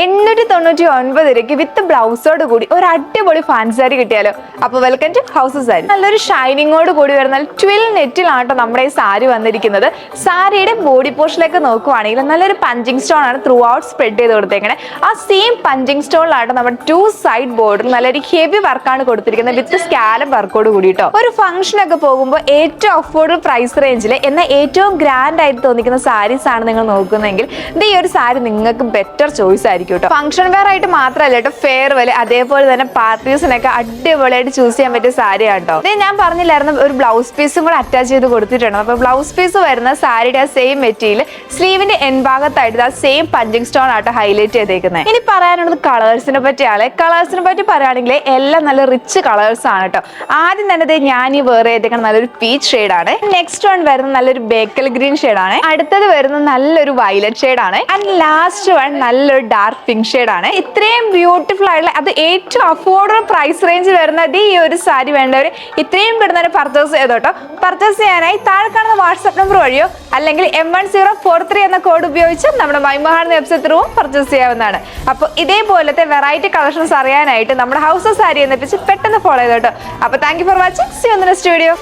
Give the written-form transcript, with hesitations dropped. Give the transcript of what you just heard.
899 രൂപയ്ക്ക് വിത്ത് ബ്ലൗസോട് കൂടി ഒരു അടിപൊളി ഫാൻസി സാരി കിട്ടിയാലോ. അപ്പോൾ വെൽക്കം ടു ഹൗസ് സാരി. നല്ലൊരു ഷൈനിങ്ങോട് കൂടി വരുന്ന ട്വിൽ നെറ്റിലാണ് നമ്മുടെ ഈ സാരി വന്നിരിക്കുന്നത്. സാരിയുടെ ബോഡി പോർഷനിലേക്ക് നോക്കുവാണെങ്കിൽ നല്ലൊരു പഞ്ചിങ് സ്റ്റോൺ ആണ് ത്രൂ ഔട്ട് സ്പ്രെഡ് ചെയ്ത് കൊടുത്തേക്കണേ. ആ സെയിം പഞ്ചിങ് സ്റ്റോണിലാണ് നമ്മുടെ 2 സൈഡ് ബോർഡറിൽ നല്ലൊരു ഹെവി വർക്കാണ് കൊടുത്തിരിക്കുന്നത് വിത്ത് സ്കാലപ്പ് വർക്കോട് കൂടിയിട്ടോ. ഒരു ഫംഗ്ഷൻ ഒക്കെ പോകുമ്പോൾ ഏറ്റവും അഫോർഡബിൾ പ്രൈസ് റേഞ്ചിൽ എന്നാൽ ഏറ്റവും ഗ്രാൻഡ് ആയിട്ട് തോന്നിക്കുന്ന സാരീസ് ആണ് നിങ്ങൾ നോക്കുന്നതെങ്കിൽ ഈ ഒരു സാരി നിങ്ങൾക്ക് ബെറ്റർ ചോയ്സ് ആയിരിക്കും. ഫംഗ്ഷൻ വെയർ ആയിട്ട് മാത്രമല്ല കേട്ടോ, ഫെയർവെൽ അതേപോലെ തന്നെ പാർട്ടീസിനൊക്കെ അടിപൊളിയായിട്ട് ചൂസ് ചെയ്യാൻ പറ്റിയ സാരി ആട്ടോ. ഇത് ഞാൻ പറഞ്ഞില്ലായിരുന്നു ഒരു ബ്ലൗസ് പീസും കൂടെ അറ്റാച്ച് ചെയ്ത് കൊടുത്തിട്ടുണ്ട്. അപ്പൊ ബ്ലൗസ് പീസ് വരുന്ന സാരിയുടെ ആ സെയിം മെറ്റീരിയൽ സ്ലീവിന്റെ എൻ ഭാഗത്തായിട്ട് ആ സെയിം പഞ്ചിങ് സ്റ്റോൺ ആട്ടോ ഹൈലൈറ്റ് ചെയ്തേക്കുന്നത്. ഇനി പറയാനുള്ളത് കളേഴ്സിനെ പറ്റിയാണ്. കളേഴ്സിനെ പറ്റി പറയുകയാണെങ്കിൽ എല്ലാം നല്ല റിച്ച് കളേഴ്സ് ആണ് കേട്ടോ. ആദ്യം തന്നെ ഞാൻ ഈ വേറെ ചെയ്തേക്കുന്നത് നല്ലൊരു പീച്ച് ഷെയ്ഡാണ്. നെക്സ്റ്റ് വൺ വരുന്നത് നല്ലൊരു ബേക്കൽ ഗ്രീൻ ഷെയ്ഡാണ്. അടുത്തത് വരുന്നത് നല്ലൊരു വയലറ്റ് ഷെയ്ഡാണ്. ആൻഡ് ലാസ്റ്റ് വൺ നല്ലൊരു ഡാർക്ക് പിങ്ക് ഷെയ്ഡാണ്. ഇത്രയും ബ്യൂട്ടിഫുൾ ആയിട്ടുള്ള അത് ഏറ്റവും അഫോർഡബിൾ പ്രൈസ് റേഞ്ച് വരുന്നത് ഈ ഒരു സാരി വേണ്ടവർ ഇത്രയും പെടുന്ന പർച്ചേസ് ചെയ്തോട്ടോ. പർച്ചേസ് ചെയ്യാനായി താഴെ കാണുന്ന വാട്സ്ആപ്പ് നമ്പർ വഴിയോ അല്ലെങ്കിൽ M1043 എന്ന കോഡ് ഉപയോഗിച്ച് നമ്മുടെ മൈമഹാൻ വെബ്സൈറ്റ് ത്രൂ പർച്ചേസ് ചെയ്യാവുന്നതാണ്. അപ്പോൾ ഇതേപോലത്തെ വെറൈറ്റി കളക്ഷൻസ് അറിയാനായിട്ട് നമ്മുടെ ഹൗസ് സാരി എന്ന പേജ് പെട്ടെന്ന് ഫോളോ ചെയ്തോട്ടോ. അപ്പോൾ thank you for watching. See you in the next video.